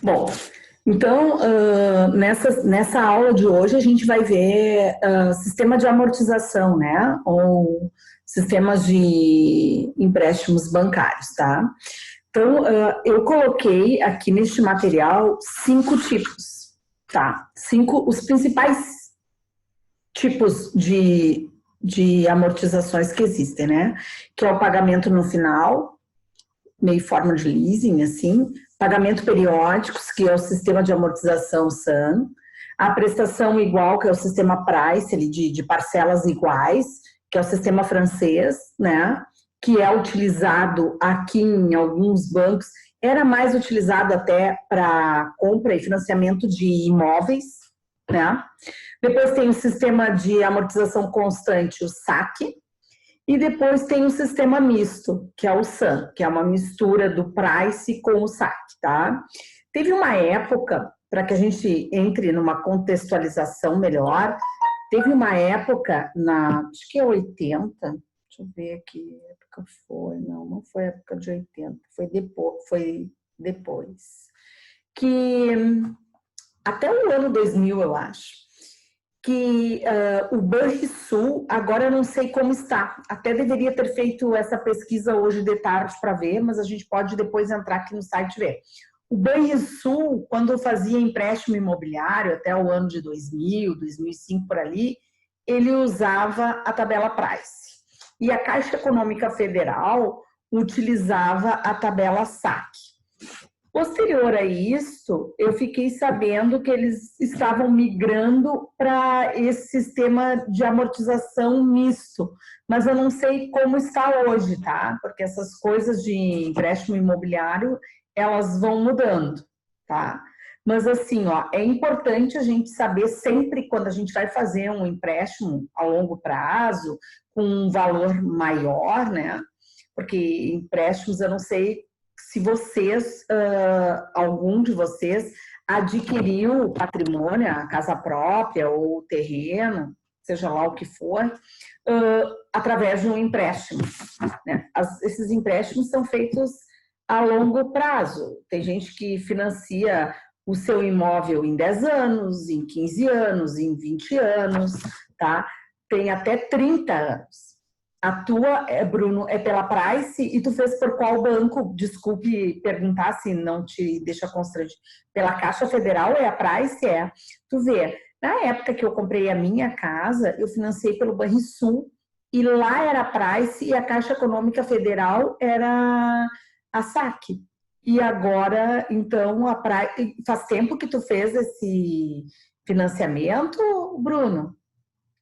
Bom, então, nessa aula de hoje a gente vai ver sistema de amortização, né? Ou sistemas de empréstimos bancários, tá? Então, eu coloquei aqui neste material 5 tipos, tá? Os principais tipos de amortizações que existem, né? Que é o pagamento no final, meio forma de leasing, assim, pagamento periódicos, que é o sistema de amortização SAM, a prestação igual, que é o sistema Price, ali, de parcelas iguais, que é o sistema francês, né, que é utilizado aqui em alguns bancos, era mais utilizado até para compra e financiamento de imóveis, né. Depois tem o sistema de amortização constante, o SAC, e depois tem o sistema misto, que é o SAM, que é uma mistura do Price com o SAC, tá? Teve uma época, para que a gente entre numa contextualização melhor, teve uma época acho que é 80, deixa eu ver aqui, que época foi, não foi época de 80, foi depois, que até o ano 2000, eu acho, que o Banrisul, agora eu não sei como está, até deveria ter feito essa pesquisa hoje de tarde para ver, mas a gente pode depois entrar aqui no site e ver. O Banrisul, quando fazia empréstimo imobiliário, até o ano de 2000, 2005 por ali, ele usava a tabela Price. E a Caixa Econômica Federal utilizava a tabela SAC. Posterior a isso, eu fiquei sabendo que eles estavam migrando para esse sistema de amortização misto, mas eu não sei como está hoje, tá? Porque essas coisas de empréstimo imobiliário, elas vão mudando, tá? Mas assim, ó, é importante a gente saber sempre quando a gente vai fazer um empréstimo a longo prazo, com um valor maior, né? Porque empréstimos, eu não sei se vocês, algum de vocês, adquiriu o patrimônio, a casa própria ou o terreno, seja lá o que for, através de um empréstimo, né? Esses empréstimos são feitos a longo prazo. Tem gente que financia o seu imóvel em 10 anos, em 15 anos, em 20 anos, tá? Tem até 30 anos. A tua, Bruno, é pela Price e tu fez por qual banco? Desculpe perguntar se não te deixa constrangido. Pela Caixa Federal é a Price? É. Tu vê, na época que eu comprei a minha casa, eu financei pelo Banrisul e lá era a Price e a Caixa Econômica Federal era a SAC. E agora, então, a Price... Faz tempo que tu fez esse financiamento, Bruno?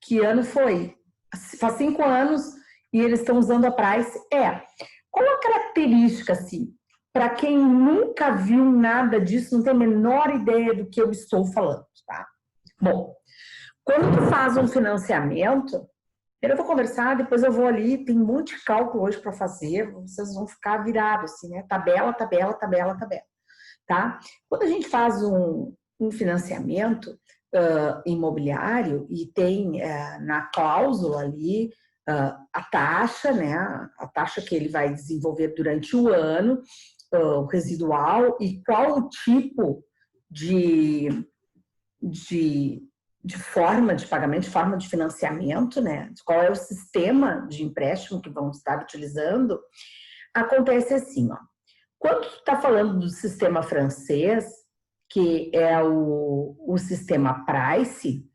Que ano foi? Faz 5 anos e eles estão usando a Price. Qual a característica, assim, para quem nunca viu nada disso, não tem a menor ideia do que eu estou falando, tá? Bom, quando tu faz um financiamento, eu vou conversar, depois eu vou ali, tem um monte de cálculo hoje para fazer, vocês vão ficar virados, assim, né? Tabela, tabela, tabela, tabela, tá? Quando a gente faz um financiamento imobiliário e tem na cláusula ali a taxa, né? A taxa que ele vai desenvolver durante o ano, o residual, e qual o tipo de, de, de forma de pagamento, de forma de financiamento, né? Qual é o sistema de empréstimo que vão estar utilizando, acontece assim, ó. Quando tu está falando do sistema francês, que é o sistema Price,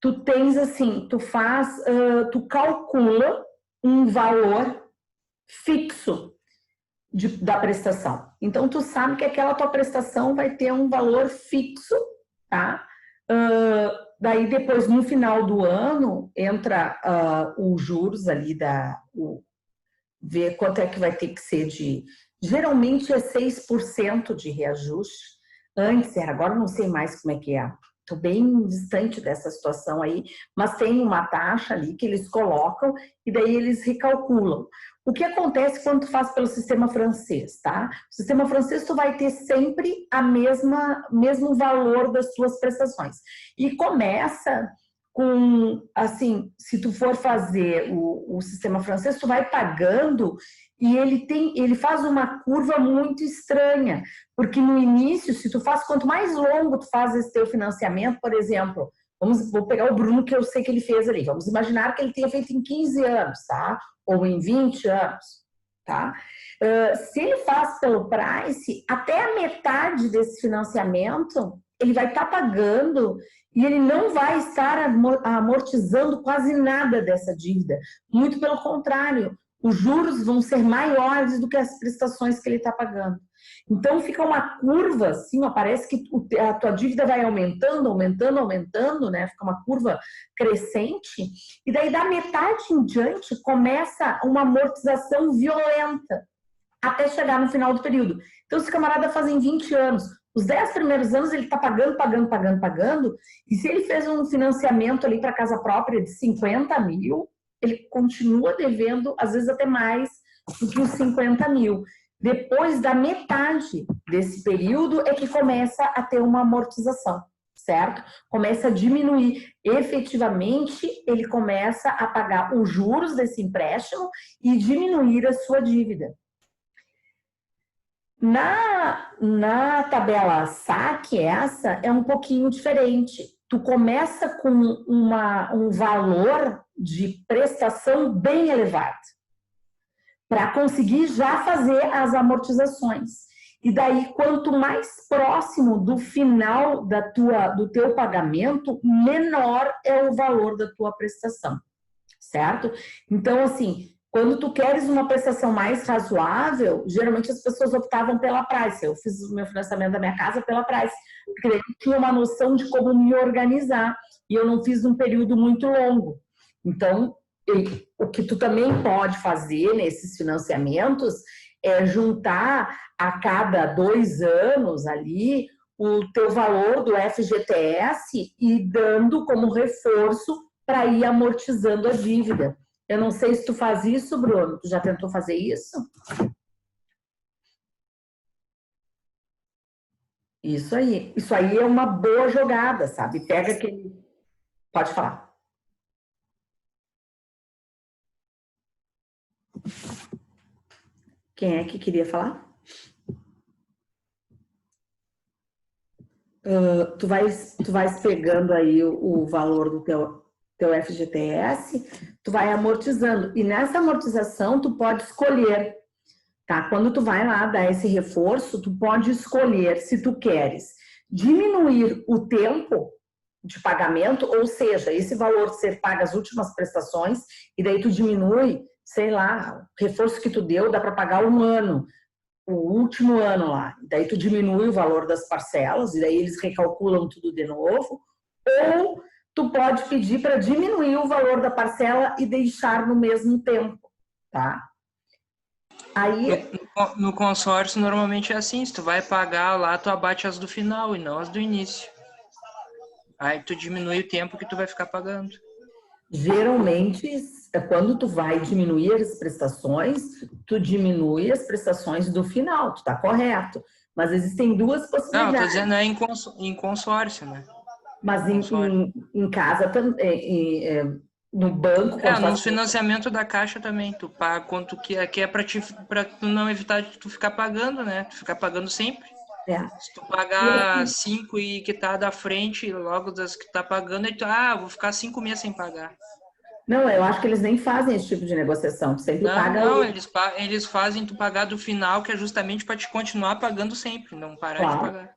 tu tens assim, tu calcula um valor fixo da prestação. Então, tu sabe que aquela tua prestação vai ter um valor fixo, tá? Daí, depois, no final do ano, entra os juros ali, ver quanto é que vai ter que ser geralmente é 6% de reajuste. Antes era, agora não sei mais como é que é. Estou bem distante dessa situação aí, mas tem uma taxa ali que eles colocam e daí eles recalculam. O que acontece quando tu faz pelo sistema francês, tá? O sistema francês tu vai ter sempre mesmo valor das tuas prestações. E começa assim, se tu for fazer o sistema francês, tu vai pagando e ele faz uma curva muito estranha, porque no início, se tu faz, quanto mais longo tu faz esse teu financiamento, por exemplo, vou pegar o Bruno, que eu sei que ele fez ali, vamos imaginar que ele tenha feito em 15 anos, tá? Ou em 20 anos, tá? Se ele faz pelo Price, até a metade desse financiamento, ele vai estar pagando e ele não vai estar amortizando quase nada dessa dívida. Muito pelo contrário, os juros vão ser maiores do que as prestações que ele está pagando. Então, fica uma curva, assim, ó, parece que a tua dívida vai aumentando, aumentando, aumentando, né? Fica uma curva crescente. E daí, da metade em diante, começa uma amortização violenta, até chegar no final do período. Então, esse camarada faz em 20 anos. Os 10 primeiros anos ele está pagando, pagando, pagando, pagando. E se ele fez um financiamento ali para casa própria de 50 mil, ele continua devendo, às vezes até mais do que os 50 mil. Depois da metade desse período é que começa a ter uma amortização, certo? Começa a diminuir. Efetivamente, ele começa a pagar os juros desse empréstimo e diminuir a sua dívida. Na tabela SAC, essa é um pouquinho diferente. Tu começa com um valor de prestação bem elevado, para conseguir já fazer as amortizações. E daí, quanto mais próximo do final do teu pagamento, menor é o valor da tua prestação, certo? Então, assim, quando tu queres uma prestação mais razoável, geralmente as pessoas optavam pela Price. Eu fiz o meu financiamento da minha casa pela Price, porque daí eu tinha uma noção de como me organizar, e eu não fiz um período muito longo. Então, o que tu também pode fazer nesses financiamentos é juntar a cada 2 anos ali o teu valor do FGTS e dando como reforço para ir amortizando a dívida. Eu não sei se tu faz isso, Bruno. Tu já tentou fazer isso? Isso aí. Isso aí é uma boa jogada, sabe? Pega aquele... Pode falar. Quem é que queria falar? Tu vais pegando aí o valor do teu FGTS, tu vai amortizando. E nessa amortização, tu pode escolher, tá? Quando tu vai lá dar esse reforço, tu pode escolher se tu queres diminuir o tempo de pagamento, ou seja, esse valor ser pago as últimas prestações, e daí tu diminui, sei lá, o reforço que tu deu, dá para pagar 1 ano, o último ano lá. Daí tu diminui o valor das parcelas, e daí eles recalculam tudo de novo, ou tu pode pedir para diminuir o valor da parcela e deixar no mesmo tempo, tá? Aí... No consórcio, normalmente é assim, se tu vai pagar lá, tu abate as do final e não as do início. Aí tu diminui o tempo que tu vai ficar pagando. Geralmente, quando tu vai diminuir as prestações, tu diminui as prestações do final, tu tá correto. Mas existem duas possibilidades. Não, eu tô dizendo em consórcio, né? Mas em casa também, no banco... No financiamento da Caixa também, tu paga quanto que é para tu não evitar de tu ficar pagando, né? Tu ficar pagando sempre. Se tu pagar 5 e que tá da frente, logo das que tá pagando, aí tu, vou ficar 5 meses sem pagar. Não, eu acho que eles nem fazem esse tipo de negociação, tu sempre paga... Não, eles fazem tu pagar do final, que é justamente para te continuar pagando sempre, não parar de pagar.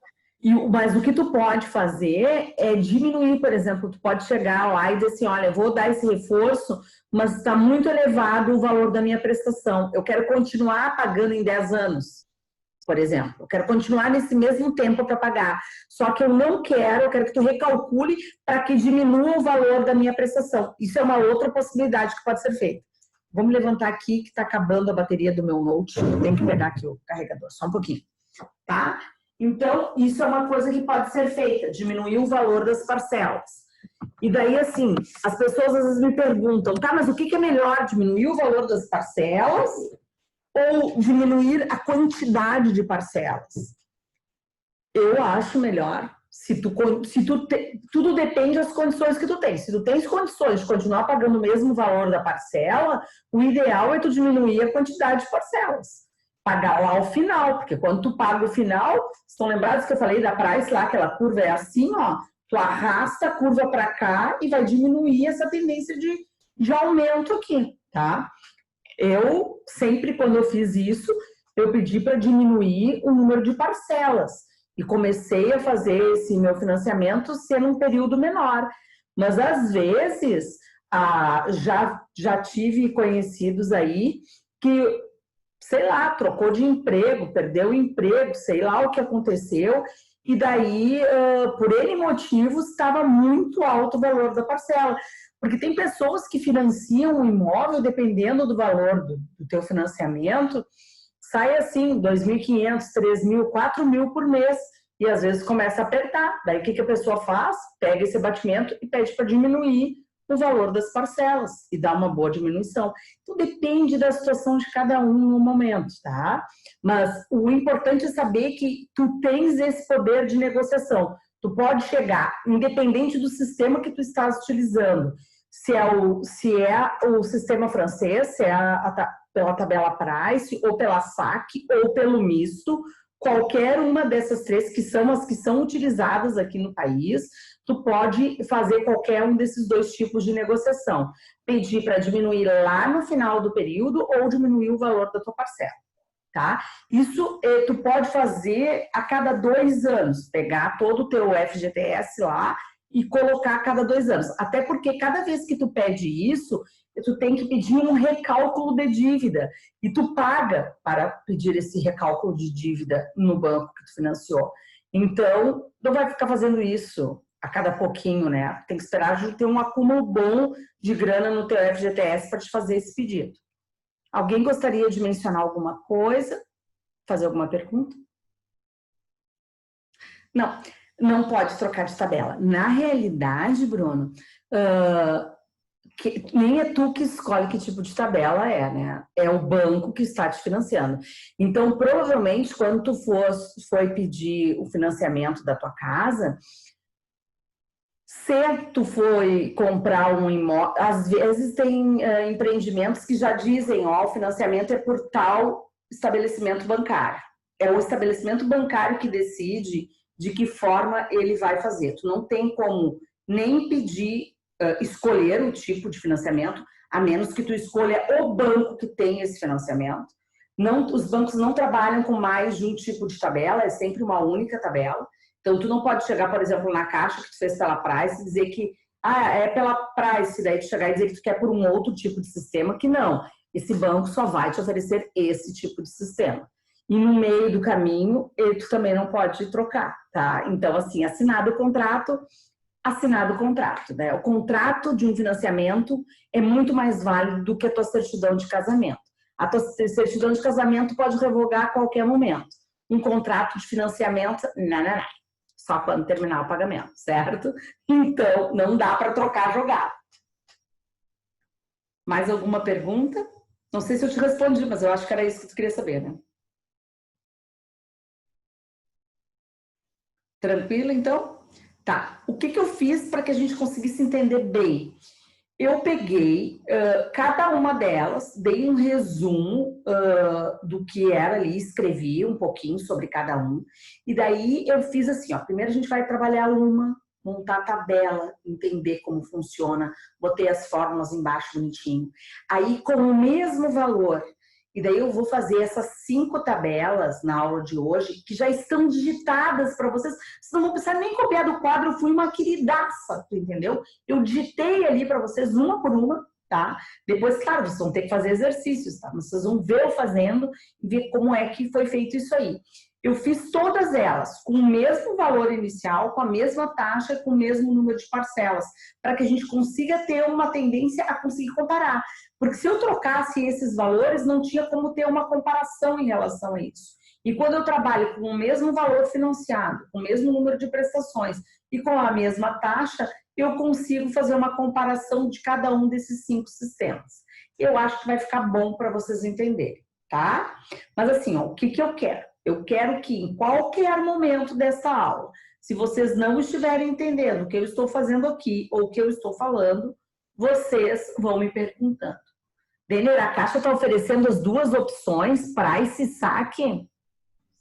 Mas o que tu pode fazer é diminuir, por exemplo, tu pode chegar lá e dizer assim, olha, eu vou dar esse reforço, mas está muito elevado o valor da minha prestação. Eu quero continuar pagando em 10 anos, por exemplo. Eu quero continuar nesse mesmo tempo para pagar. Só que eu quero que tu recalcule para que diminua o valor da minha prestação. Isso é uma outra possibilidade que pode ser feita. Vamos levantar aqui que está acabando a bateria do meu Note. Tem que pegar aqui o carregador, só um pouquinho. Tá? Então, isso é uma coisa que pode ser feita, diminuir o valor das parcelas. E daí, assim, as pessoas às vezes me perguntam, tá, mas o que é melhor, diminuir o valor das parcelas ou diminuir a quantidade de parcelas? Eu acho melhor Tudo depende das condições que tu tem. Se tu tens condições de continuar pagando o mesmo valor da parcela, o ideal é tu diminuir a quantidade de parcelas. Pagar lá o final, porque quando tu paga o final, estão lembrados que eu falei da price lá, aquela curva é assim, ó, tu arrasta a curva para cá e vai diminuir essa tendência de aumento aqui, tá? Eu sempre, quando eu fiz isso, eu pedi para diminuir o número de parcelas. E comecei a fazer esse meu financiamento sendo um período menor. Mas, às vezes, já tive conhecidos aí que, sei lá, trocou de emprego, perdeu o emprego, sei lá o que aconteceu, e daí, por N motivos, estava muito alto o valor da parcela. Porque tem pessoas que financiam um imóvel, dependendo do valor do teu financiamento, sai assim, 2.500, 3.000, 4.000 por mês, e às vezes começa a apertar. Daí o que a pessoa faz? Pega esse abatimento e pede para diminuir o valor das parcelas e dá uma boa diminuição. Então depende da situação de cada um no momento, tá? Mas o importante é saber que tu tens esse poder de negociação. Tu pode chegar, independente do sistema que tu estás utilizando, se é o sistema francês, se é pela tabela Price, ou pela SAC, ou pelo misto, qualquer uma dessas três, que são as que são utilizadas aqui no país, tu pode fazer qualquer um desses dois tipos de negociação. Pedir para diminuir lá no final do período ou diminuir o valor da tua parcela, tá? Isso tu pode fazer a cada 2 anos, pegar todo o teu FGTS lá e colocar a cada 2 anos. Até porque cada vez que tu pede isso, tu tem que pedir um recálculo de dívida. E tu paga para pedir esse recálculo de dívida no banco que tu financiou. Então, não vai ficar fazendo isso a cada pouquinho, né? Tem que esperar ter um acúmulo bom de grana no teu FGTS para te fazer esse pedido. Alguém gostaria de mencionar alguma coisa? Fazer alguma pergunta? Não pode trocar de tabela. Na realidade, Bruno, nem é tu que escolhe que tipo de tabela é, né? É o banco que está te financiando. Então, provavelmente, quando tu foi pedir o financiamento da tua casa, se tu foi comprar um imóvel, às vezes tem empreendimentos que já dizem, ó, o financiamento é por tal estabelecimento bancário. É o estabelecimento bancário que decide de que forma ele vai fazer. Tu não tem como nem pedir, escolher o tipo de financiamento, a menos que tu escolha o banco que tem esse financiamento. Não, os bancos não trabalham com mais de um tipo de tabela, é sempre uma única tabela. Então, tu não pode chegar, por exemplo, na Caixa que tu fez pela Price e dizer que é pela Price, daí tu chegar e dizer que tu quer por um outro tipo de sistema, que não. Esse banco só vai te oferecer esse tipo de sistema. E no meio do caminho, tu também não pode trocar, tá? Então, assim, assinado o contrato, né? O contrato de um financiamento é muito mais válido do que a tua certidão de casamento. A tua certidão de casamento pode revogar a qualquer momento. Um contrato de financiamento, não. Só quando terminar o pagamento, certo? Então, não dá para trocar jogado. Mais alguma pergunta? Não sei se eu te respondi, mas eu acho que era isso que tu queria saber, né? Tranquilo, então? Tá. O que eu fiz para que a gente conseguisse entender bem? Eu peguei cada uma delas, dei um resumo do que era ali, escrevi um pouquinho sobre cada um, e daí eu fiz assim, ó, primeiro a gente vai trabalhar montar a tabela, entender como funciona, botei as fórmulas embaixo bonitinho. Aí com o mesmo valor, e daí eu vou fazer essas 5 tabelas na aula de hoje, que já estão digitadas para vocês. Vocês não vão precisar nem copiar do quadro, eu fui uma queridaça, entendeu? Eu digitei ali para vocês uma por uma, tá? Depois, claro, vocês vão ter que fazer exercícios, tá? Mas vocês vão ver eu fazendo e ver como é que foi feito isso aí. Eu fiz todas elas com o mesmo valor inicial, com a mesma taxa, com o mesmo número de parcelas, para que a gente consiga ter uma tendência a conseguir comparar. Porque se eu trocasse esses valores, não tinha como ter uma comparação em relação a isso. E quando eu trabalho com o mesmo valor financiado, com o mesmo número de prestações e com a mesma taxa, eu consigo fazer uma comparação de cada um desses 5 sistemas. Eu acho que vai ficar bom para vocês entenderem, tá? Mas assim, ó, o que eu quero? Eu quero que em qualquer momento dessa aula, Se vocês não estiverem entendendo o que eu estou fazendo aqui ou o que eu estou falando, vocês vão me perguntando. Denner, a Caixa está oferecendo as duas opções, price e saque?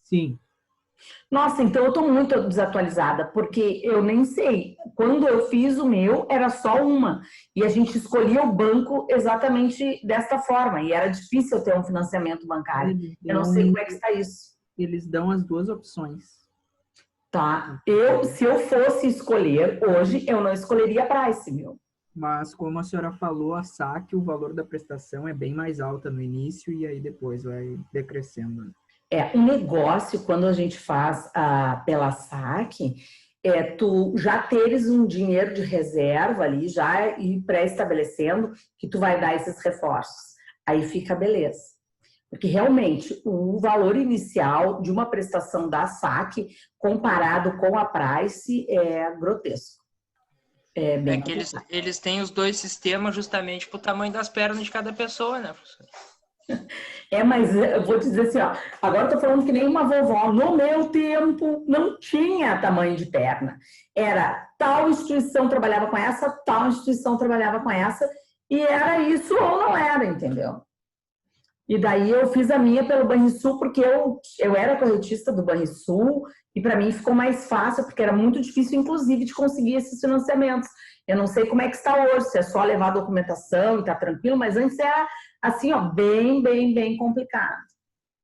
Sim. Nossa, então eu estou muito desatualizada, porque eu nem sei. Quando eu fiz o meu, era só uma. E a gente escolhia o banco exatamente desta forma. E era difícil ter um financiamento bancário. Eu não sei como é que está isso. Eles dão as duas opções. Tá. Se eu fosse escolher, hoje, eu não escolheria Price, meu. Mas, como a senhora falou, a saque, o valor da prestação é bem mais alta no início e aí depois vai decrescendo, né? Um negócio, quando a gente faz pela saque, tu já teres um dinheiro de reserva ali, já ir pré-estabelecendo que tu vai dar esses reforços. Aí fica beleza. Porque realmente o valor inicial de uma prestação da saque comparado com a Price é grotesco. É que eles têm os dois sistemas justamente pro tamanho das pernas de cada pessoa, né, professor? Mas eu vou te dizer assim, ó, agora eu tô falando que nem uma vovó. No meu tempo, não tinha tamanho de perna. Era tal instituição trabalhava com essa, tal instituição trabalhava com essa, e era isso ou não era, entendeu? E daí eu fiz a minha pelo Banrisul, porque eu era corretista do Banrisul, e para mim ficou mais fácil, porque era muito difícil, inclusive, de conseguir esses financiamentos. Eu não sei como é que está hoje, se é só levar a documentação e tá tranquilo, mas antes era assim, ó, bem complicado.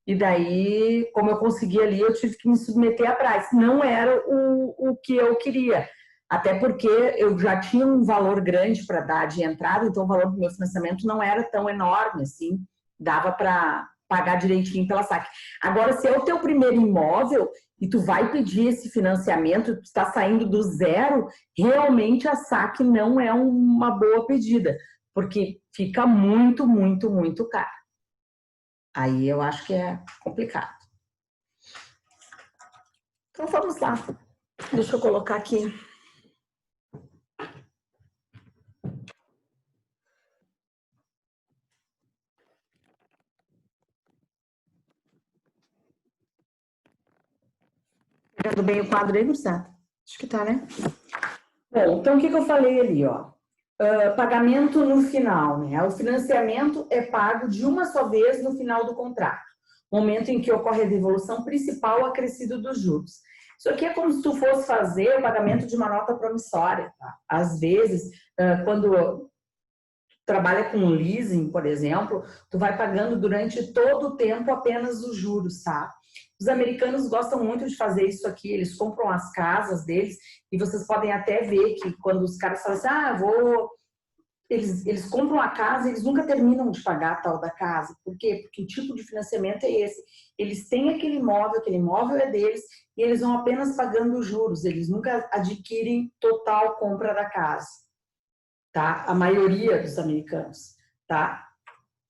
E daí, como eu consegui ali, eu tive que me submeter à Price. Não era o que eu queria. Até porque eu já tinha um valor grande para dar de entrada, então o valor do meu financiamento não era tão enorme assim, dava para pagar direitinho pela saque. Agora, se é o teu primeiro imóvel e tu vai pedir esse financiamento, tu está saindo do zero, realmente a saque não é uma boa pedida, porque fica muito caro. Aí eu acho que é complicado. Então vamos lá. Deixa eu colocar aqui. Tá vendo bem o quadro aí, Gustavo? Acho que tá, né? Bom, então o que eu falei ali, ó? Pagamento no final, né? O financiamento é pago de uma só vez no final do contrato, momento em que ocorre a devolução principal acrescido dos juros. Isso aqui é como se tu fosse fazer o pagamento de uma nota promissória, tá? Às vezes, quando trabalha com leasing, por exemplo, tu vai pagando durante todo o tempo apenas os juros, tá? Os americanos gostam muito de fazer isso aqui, eles compram as casas deles e vocês podem até ver que quando os caras falam assim, eles compram a casa e eles nunca terminam de pagar a tal da casa. Por quê? Porque o tipo de financiamento é esse. Eles têm aquele imóvel é deles e eles vão apenas pagando os juros, eles nunca adquirem total compra da casa. Tá? A maioria dos americanos, tá?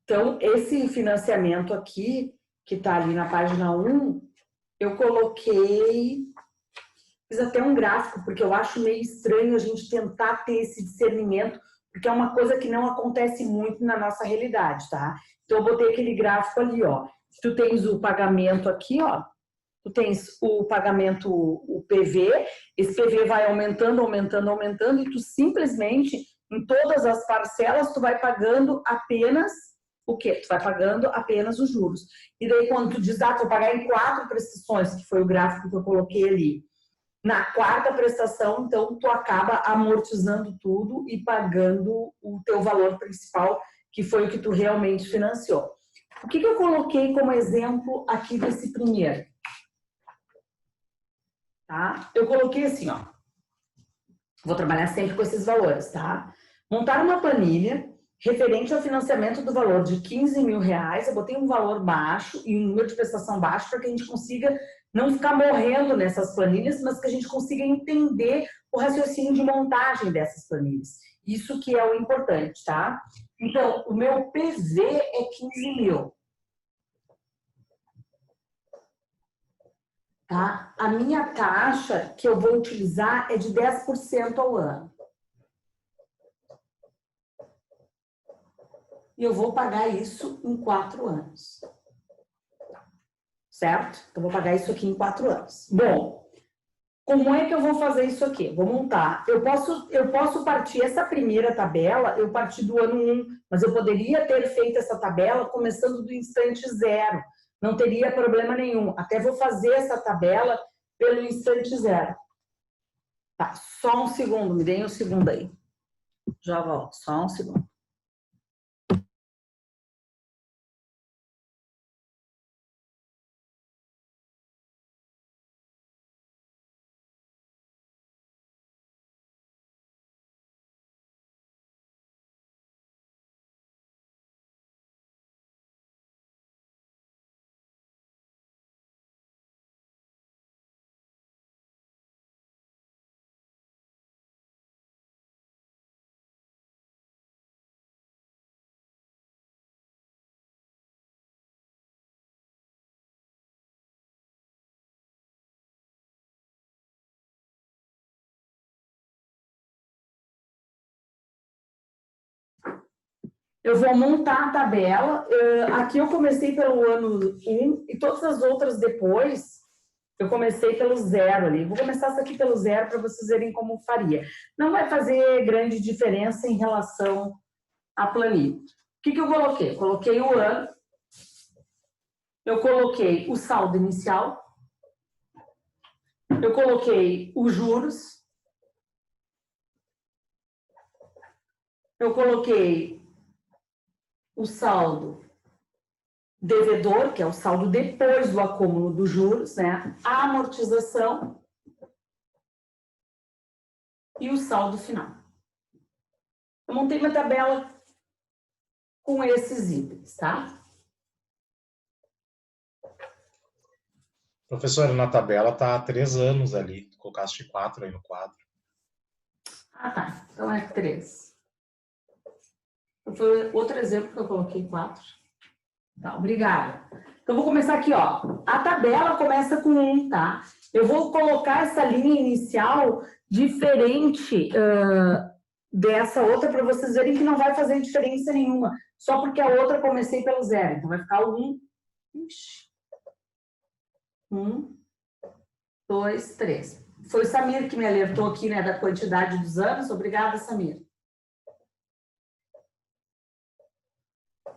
Então, esse financiamento aqui, que tá ali na página 1, eu coloquei, fiz até um gráfico, porque eu acho meio estranho a gente tentar ter esse discernimento, porque é uma coisa que não acontece muito na nossa realidade, tá? Então, eu botei aquele gráfico ali, ó. Tu tens o pagamento aqui, ó. Tu tens o pagamento, o PV, esse PV vai aumentando, e tu simplesmente, em todas as parcelas, tu vai pagando apenas o quê? Tu vai pagando apenas os juros. E daí, quando tu diz, tu vou pagar em 4 prestações, que foi o gráfico que eu coloquei ali, na 4ª prestação, então, tu acaba amortizando tudo e pagando o teu valor principal, que foi o que tu realmente financiou. O que eu coloquei como exemplo aqui desse primeiro? Tá? Eu coloquei assim, ó. Vou trabalhar sempre com esses valores, tá? Montar uma planilha referente ao financiamento do valor de 15 mil reais. Eu botei um valor baixo e um número de prestação baixo para que a gente consiga não ficar morrendo nessas planilhas, mas que a gente consiga entender o raciocínio de montagem dessas planilhas. Isso que é o importante, tá? Então, o meu PV é 15 mil. Tá? A minha taxa que eu vou utilizar é de 10% ao ano. E eu vou pagar isso em 4 anos. Certo? Então, eu vou pagar isso aqui em 4 anos. Bom, Como é que eu vou fazer isso aqui? Vou montar. Eu posso partir essa primeira tabela, eu parti do ano 1, mas eu poderia ter feito essa tabela começando do instante 0. Não teria problema nenhum. Até vou fazer essa tabela pelo instante 0. Tá, só um segundo, me deem um segundo aí. Já volto, só um segundo. Eu vou montar a tabela. Aqui eu comecei pelo ano 1 e todas as outras depois eu comecei pelo 0 ali. Vou começar essa aqui pelo 0 para vocês verem como faria. Não vai fazer grande diferença em relação à planilha. O que eu coloquei? Coloquei o ano, eu coloquei o saldo inicial, eu coloquei os juros, eu coloquei o saldo devedor, que é o saldo depois do acúmulo dos juros, né? A amortização e o saldo final. Eu montei uma tabela com esses itens, tá? Professora, na tabela tá há 3 anos ali. Tu colocaste 4 aí no quadro. Ah, tá. Então é 3. Foi outro exemplo que eu coloquei 4. Tá, obrigada. Então, vou começar aqui, ó. A tabela começa com 1, tá? Eu vou colocar essa linha inicial diferente dessa outra para vocês verem que não vai fazer diferença nenhuma. Só porque a outra comecei pelo 0. Então, vai ficar o 1. 1, 2, 3. Foi o Samir que me alertou aqui, né, da quantidade dos anos. Obrigada, Samir.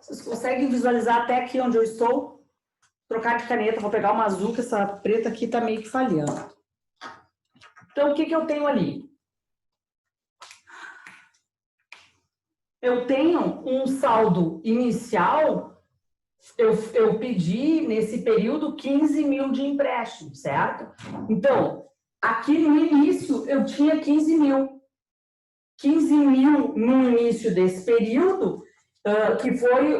Vocês conseguem visualizar até aqui onde eu estou? Trocar de caneta, vou pegar uma azul, que essa preta aqui tá meio que falhando. Então, o que eu tenho ali? Eu tenho um saldo inicial, eu pedi nesse período 15 mil de empréstimo, certo? Então, aqui no início eu tinha 15 mil. 15 mil no início desse período, que foi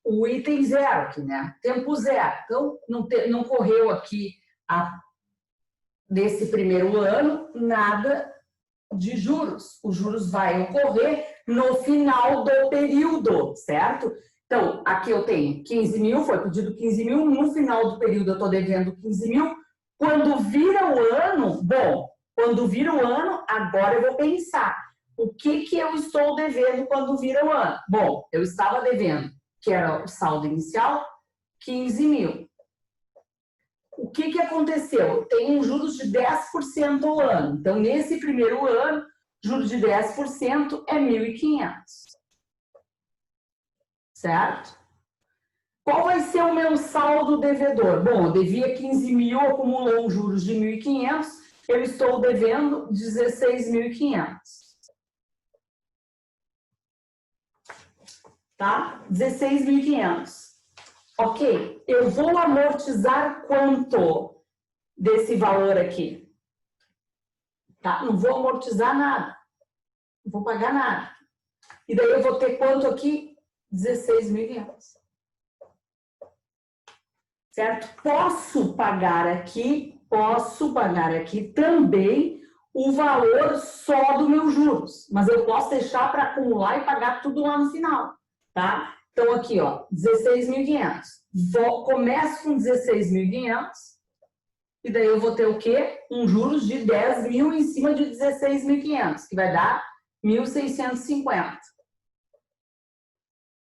o item 0 aqui, né? Tempo 0. Então, não correu aqui desse primeiro ano nada de juros. Os juros vai ocorrer no final do período, certo? Então, aqui eu tenho 15 mil, foi pedido 15 mil, no final do período eu estou devendo 15 mil. Quando vira o ano, quando vira o ano, agora eu vou pensar, o que eu estou devendo quando vira o ano? Bom, eu estava devendo, que era o saldo inicial, 15 mil. O que aconteceu? Tem um juros de 10% ao ano. Então, nesse primeiro ano, juros de 10% é 1.500. Certo? Qual vai ser o meu saldo devedor? Bom, eu devia 15 mil, acumulou um juros de 1.500, eu estou devendo 16.500. Tá? 16.500. Ok, eu vou amortizar quanto desse valor aqui? Tá? Não vou amortizar nada. Não vou pagar nada. E daí eu vou ter quanto aqui? 16.500. Certo? Posso pagar aqui também o valor só dos meus juros. Mas eu posso deixar para acumular e pagar tudo lá no final. Tá? Então, aqui, ó, 16.500. Começo com 16.500 e daí eu vou ter o quê? Um juros de 10 mil em cima de 16.500, que vai dar 1.650.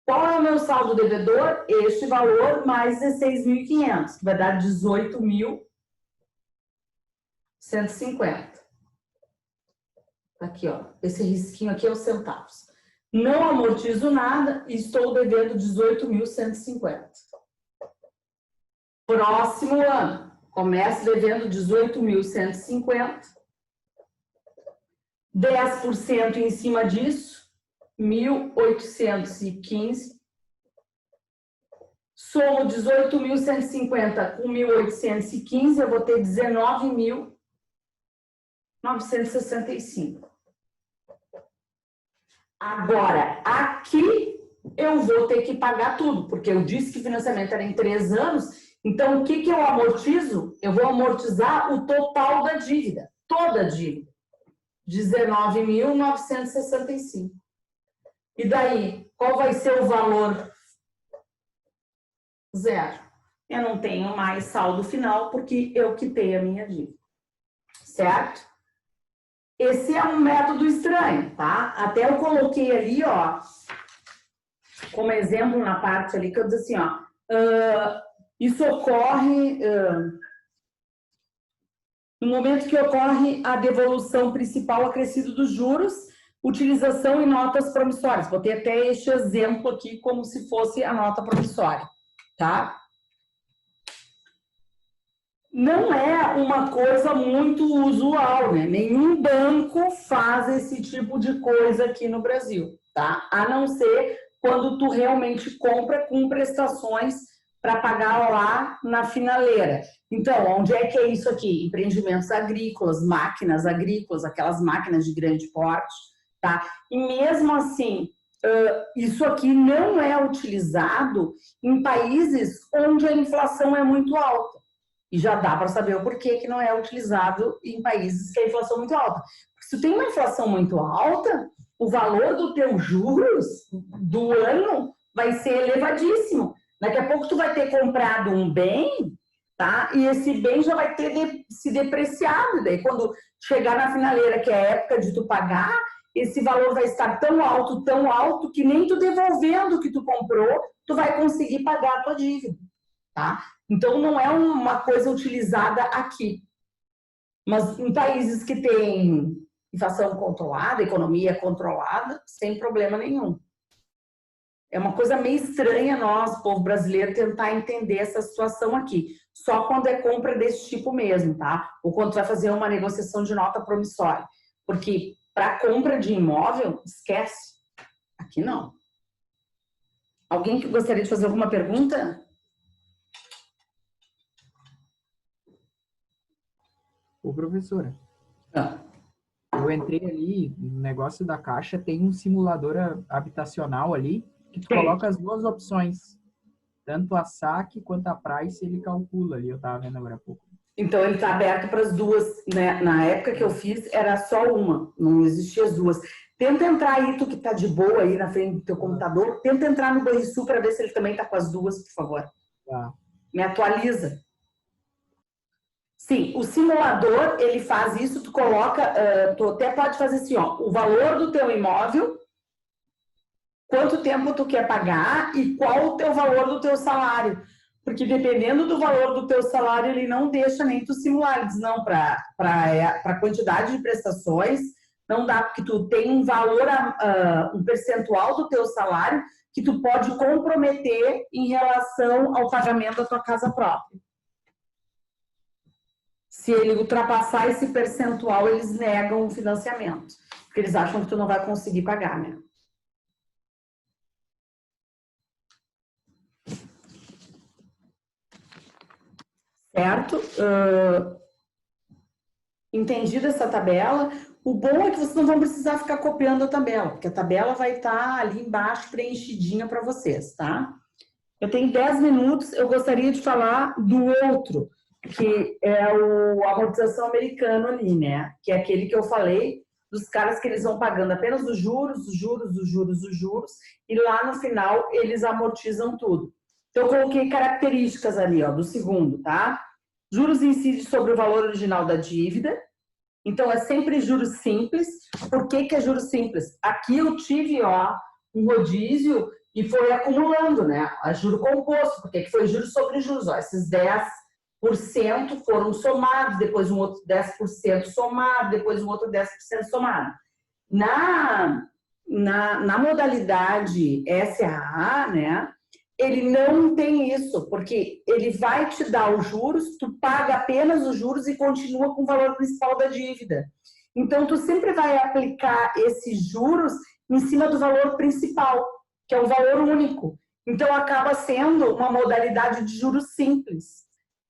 Qual é o meu saldo devedor? Este valor mais 16.500, que vai dar 18.000 150. Aqui, ó. Esse risquinho aqui é os centavos. Não amortizo nada e estou devendo 18.150. Próximo ano, começo devendo 18.150. 10% em cima disso, 1.815. Somo 18.150 com 1.815, eu vou ter 19.965. Agora, aqui eu vou ter que pagar tudo, porque eu disse que o financiamento era em 3 anos, então o que eu amortizo? Eu vou amortizar o total da dívida, toda a dívida. 19.965. E daí, qual vai ser o valor? 0. Eu não tenho mais saldo final porque eu quitei a minha dívida. Certo? Esse é um método estranho, tá? Até eu coloquei ali, ó, como exemplo na parte ali que eu disse assim, ó, isso ocorre no momento que ocorre a devolução principal acrescido dos juros, utilização em notas promissórias. Botei até este exemplo aqui como se fosse a nota promissória, tá? Não é uma coisa muito usual, né? Nenhum banco faz esse tipo de coisa aqui no Brasil, tá? A não ser quando tu realmente compra com prestações para pagar lá na finaleira. Então, onde é que é isso aqui? Empreendimentos agrícolas, máquinas agrícolas, aquelas máquinas de grande porte, tá? E mesmo assim, isso aqui não é utilizado em países onde a inflação é muito alta. E já dá para saber o porquê que não é utilizado em países que a inflação é muito alta. Porque se tu tem uma inflação muito alta, o valor do teu juros do ano vai ser elevadíssimo. Daqui a pouco tu vai ter comprado um bem, tá? E esse bem já vai ter se depreciado. Daí quando chegar na finaleira, que é a época de tu pagar, esse valor vai estar tão alto, que nem tu devolvendo o que tu comprou, tu vai conseguir pagar a tua dívida, tá? Então, não é uma coisa utilizada aqui. Mas em países que têm inflação controlada, economia controlada, sem problema nenhum. É uma coisa meio estranha nós, povo brasileiro, tentar entender essa situação aqui. Só quando é compra desse tipo mesmo, tá? Ou quando tu vai fazer uma negociação de nota promissória. Porque para compra de imóvel, esquece. Aqui não. Alguém que gostaria de fazer alguma pergunta? Ô, professora, eu entrei ali, no negócio da Caixa, tem um simulador habitacional ali, que tu coloca as duas opções, tanto a saque quanto a price, ele calcula ali, eu tava vendo agora há pouco. Então, ele está aberto para as duas, né? Na época que eu fiz, era só uma, não existia as duas. Tenta entrar aí, tu que tá de boa aí na frente do teu computador, tenta entrar no Banrisul para ver se ele também tá com as duas, por favor. Tá. Me atualiza. Sim, o simulador, ele faz isso, tu coloca, tu até pode fazer assim, ó, o valor do teu imóvel, quanto tempo tu quer pagar e qual o teu valor do teu salário. Porque dependendo do valor do teu salário, ele não deixa nem tu simular. Ele diz, não, para a quantidade de prestações, não dá, porque tu tem um valor, um percentual do teu salário que tu pode comprometer em relação ao pagamento da tua casa própria. Se ele ultrapassar esse percentual, eles negam o financiamento. Porque eles acham que tu não vai conseguir pagar, né? Certo? Entendida essa tabela? O bom é que vocês não vão precisar ficar copiando a tabela, porque a tabela vai estar ali embaixo preenchidinha para vocês, tá? Eu tenho 10 minutos, eu gostaria de falar do outro, que é o amortização americano ali, né? Que é aquele que eu falei, dos caras que eles vão pagando apenas os juros, e lá no final eles amortizam tudo. Então, eu coloquei características ali, ó, do segundo, tá? Juros incide sobre o valor original da dívida. Então, é sempre juros simples. Por que que é juros simples? Aqui eu tive, ó, um rodízio e foi acumulando, né? A juro composto. Por que que foi juros sobre juros? Ó, esses 10 foram somados, depois um outro 10% somado, depois um outro 10% somado. Na modalidade SAA, né, ele não tem isso, porque ele vai te dar os juros, tu paga apenas os juros e continua com o valor principal da dívida. Então, tu sempre vai aplicar esses juros em cima do valor principal, que é um valor único. Então, acaba sendo uma modalidade de juros simples.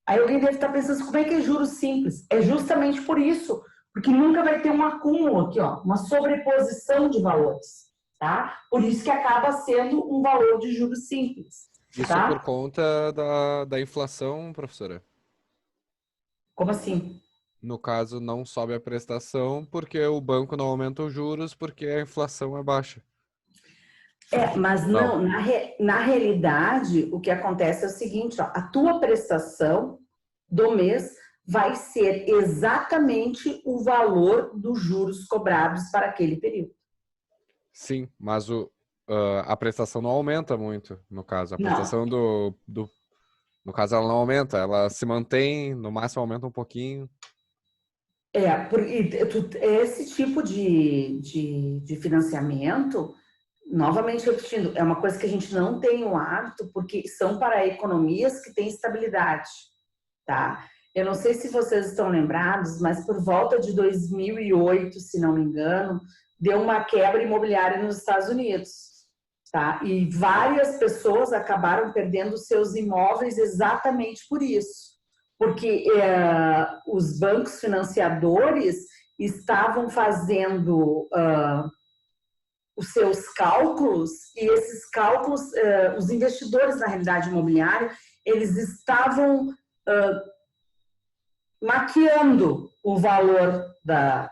Aí alguém deve estar pensando, como é que é juros simples? É justamente por isso, porque nunca vai ter um acúmulo aqui, ó, uma sobreposição de valores, tá? Por isso que acaba sendo um valor de juros simples. Isso tá? por conta da inflação, professora? Como assim? No caso, não sobe a prestação porque o banco não aumenta os juros porque a inflação é baixa. Mas não, na realidade, o que acontece é o seguinte, ó, a tua prestação do mês vai ser exatamente o valor dos juros cobrados para aquele período. Sim, mas a prestação não aumenta muito, no caso. A Não. prestação no caso, ela não aumenta, ela se mantém, no máximo aumenta um pouquinho. Esse tipo de financiamento, novamente repetindo, é uma coisa que a gente não tem o hábito, porque são para economias que têm estabilidade, tá? Eu não sei se vocês estão lembrados, mas por volta de 2008, se não me engano, deu uma quebra imobiliária nos Estados Unidos, tá? E várias pessoas acabaram perdendo seus imóveis exatamente por isso. Porque os bancos financiadores estavam fazendo os seus cálculos, e esses cálculos, os investidores na realidade imobiliária, eles estavam maquiando o valor da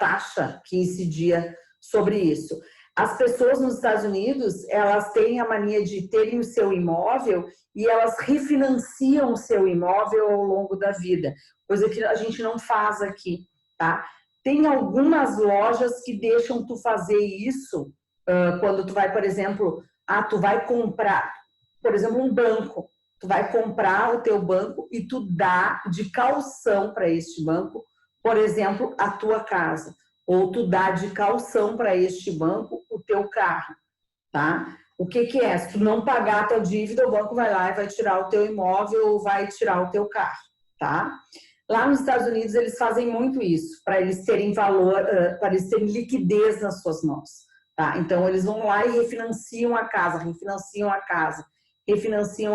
taxa que incidia sobre isso. As pessoas nos Estados Unidos, elas têm a mania de terem o seu imóvel e elas refinanciam o seu imóvel ao longo da vida, coisa que a gente não faz aqui, tá? Tem algumas lojas que deixam tu fazer isso quando tu vai, por exemplo, tu vai comprar, por exemplo, um banco. Tu vai comprar o teu banco e tu dá de caução para este banco, por exemplo, a tua casa. Ou tu dá de caução para este banco o teu carro, tá? O que é? Se tu não pagar a tua dívida, o banco vai lá e vai tirar o teu imóvel ou vai tirar o teu carro, tá? Lá nos Estados Unidos, eles fazem muito isso, para eles terem valor, para eles terem liquidez nas suas mãos, tá? Então, eles vão lá e refinanciam a casa, refinanciam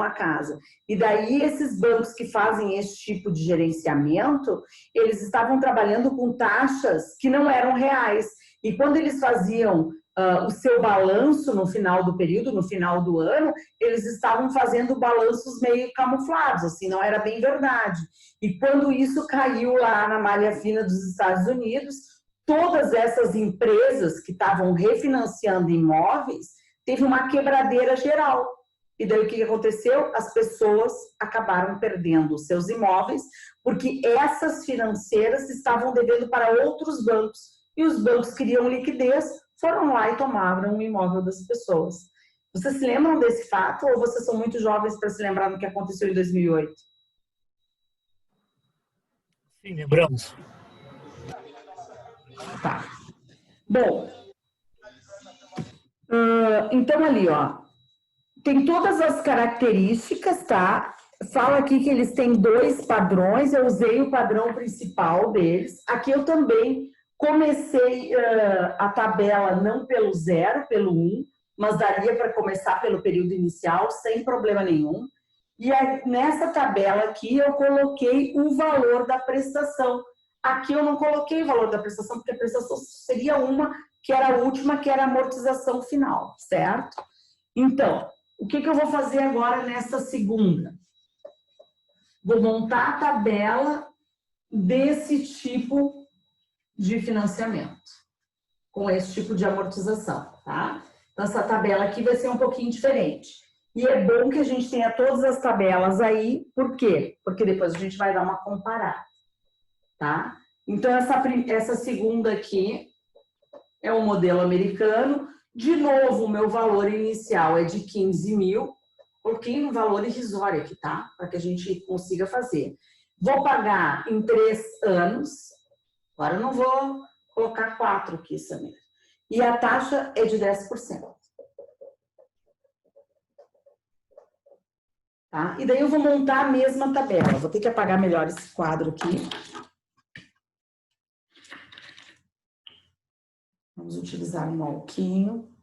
a casa. E daí, esses bancos que fazem esse tipo de gerenciamento, eles estavam trabalhando com taxas que não eram reais. E quando eles faziam o seu balanço no final do período, no final do ano, eles estavam fazendo balanços meio camuflados, assim, não era bem verdade. E quando isso caiu lá na malha fina dos Estados Unidos, todas essas empresas que estavam refinanciando imóveis, teve uma quebradeira geral. E daí o que aconteceu? As pessoas acabaram perdendo os seus imóveis, porque essas financeiras estavam devendo para outros bancos. E os bancos queriam liquidez, foram lá e tomaram o imóvel das pessoas. Vocês se lembram desse fato ou vocês são muito jovens para se lembrar do que aconteceu em 2008? Sim, lembramos. Tá. Bom, então ali, ó, tem todas as características, tá? Fala aqui que eles têm 2 padrões, eu usei o padrão principal deles. Aqui eu também comecei a tabela não pelo 0, pelo 1, mas daria para começar pelo período inicial, sem problema nenhum. E aí, nessa tabela aqui eu coloquei o valor da prestação. Aqui eu não coloquei o valor da prestação, porque a prestação seria uma, que era a última, que era a amortização final, certo? Então, o que eu vou fazer agora nessa segunda? Vou montar a tabela desse tipo de financiamento, com esse tipo de amortização, tá? Então, essa tabela aqui vai ser um pouquinho diferente. E é bom que a gente tenha todas as tabelas aí, por quê? Porque depois a gente vai dar uma comparada, tá? Então, essa segunda aqui é um modelo americano. De novo, o meu valor inicial é de 15 mil, coloquei um valor irrisório aqui, tá? Para que a gente consiga fazer. Vou pagar em 3 anos. Agora eu não vou colocar 4 aqui, Samir. E a taxa é de 10%. Tá? E daí eu vou montar a mesma tabela. Vou ter que apagar melhor esse quadro aqui. Vamos utilizar um alquinho.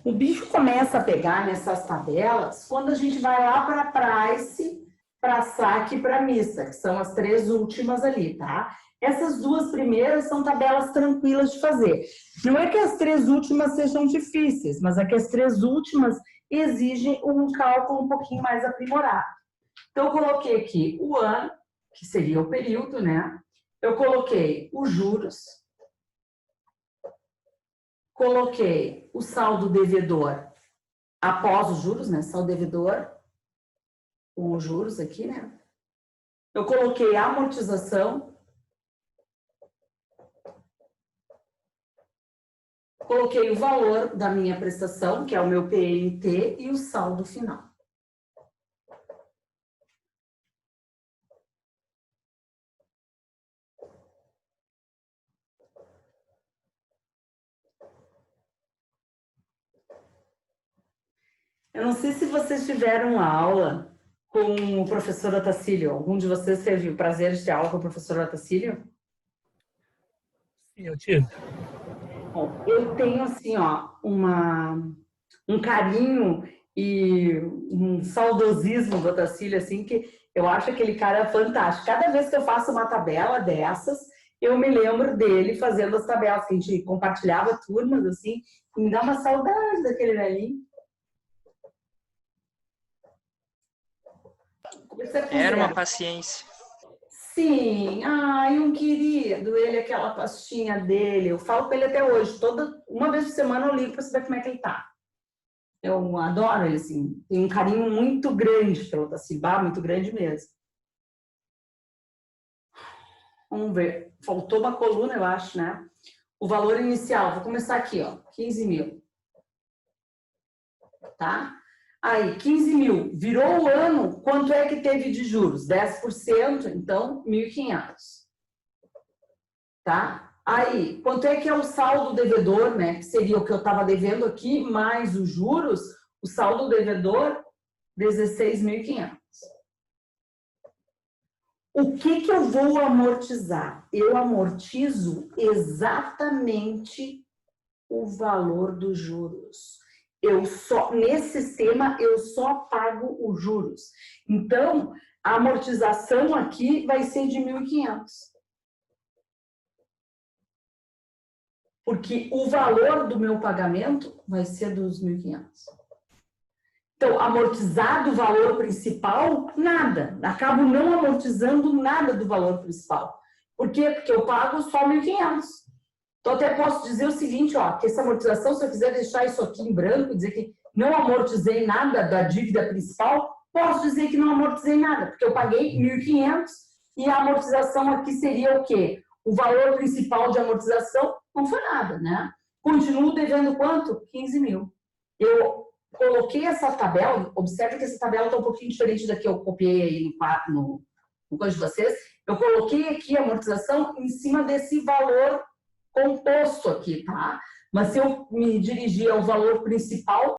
O bicho começa a pegar nessas tabelas quando a gente vai lá para price, para saque e para missa, que são as 3 últimas ali, tá? Essas 2 primeiras são tabelas tranquilas de fazer. Não é que as 3 últimas sejam difíceis, mas é que as 3 últimas exigem um cálculo um pouquinho mais aprimorado. Então, eu coloquei aqui o ano, que seria o período, né? Eu coloquei os juros. Coloquei o saldo devedor após os juros, né? Saldo devedor com os juros aqui, né? Eu coloquei a amortização. Coloquei o valor da minha prestação, que é o meu PNT, e o saldo final. Eu não sei se vocês tiveram aula com o professor Otacílio. Algum de vocês teve o prazer de ter aula com o professor Otacílio? Sim, eu tive. Bom, eu tenho, assim, ó, um carinho e um saudosismo do Otacílio, assim, que eu acho aquele cara fantástico. Cada vez que eu faço uma tabela dessas, eu me lembro dele fazendo as tabelas, que a gente compartilhava turmas, assim, e me dá uma saudade daquele velhinho. Era uma paciência. Sim, ai, um querido, ele, aquela pastinha dele, eu falo com ele até hoje, uma vez por semana eu ligo para saber como é que ele tá. Eu adoro ele, assim, tenho um carinho muito grande pelo Otacílio, muito grande mesmo. Vamos ver, faltou uma coluna, eu acho, né? O valor inicial, vou começar aqui, ó, 15 mil. Tá? Aí, 15 mil, virou o ano, quanto é que teve de juros? 10%, então, 1.500. Tá? Aí, quanto é que é o saldo devedor, né? Que seria o que eu estava devendo aqui, mais os juros, o saldo devedor, 16.500. O que eu vou amortizar? Eu amortizo exatamente o valor dos juros. Nesse sistema, eu só pago os juros. Então, a amortização aqui vai ser de 1.500. Porque o valor do meu pagamento vai ser dos 1.500. Então, amortizado o valor principal, nada. Acabo não amortizando nada do valor principal. Por quê? Porque eu pago só 1.500. Então, até posso dizer o seguinte, ó, que essa amortização, se eu quiser deixar isso aqui em branco, dizer que não amortizei nada da dívida principal, posso dizer que não amortizei nada, porque eu paguei 1.500 e a amortização aqui seria o quê? O valor principal de amortização não foi nada, né? Continuo devendo quanto? 15 mil. Eu coloquei essa tabela, observe que essa tabela está um pouquinho diferente da que eu copiei aí no coisa de vocês. Eu coloquei aqui a amortização em cima desse valor composto aqui, tá? Mas se eu me dirigir ao valor principal,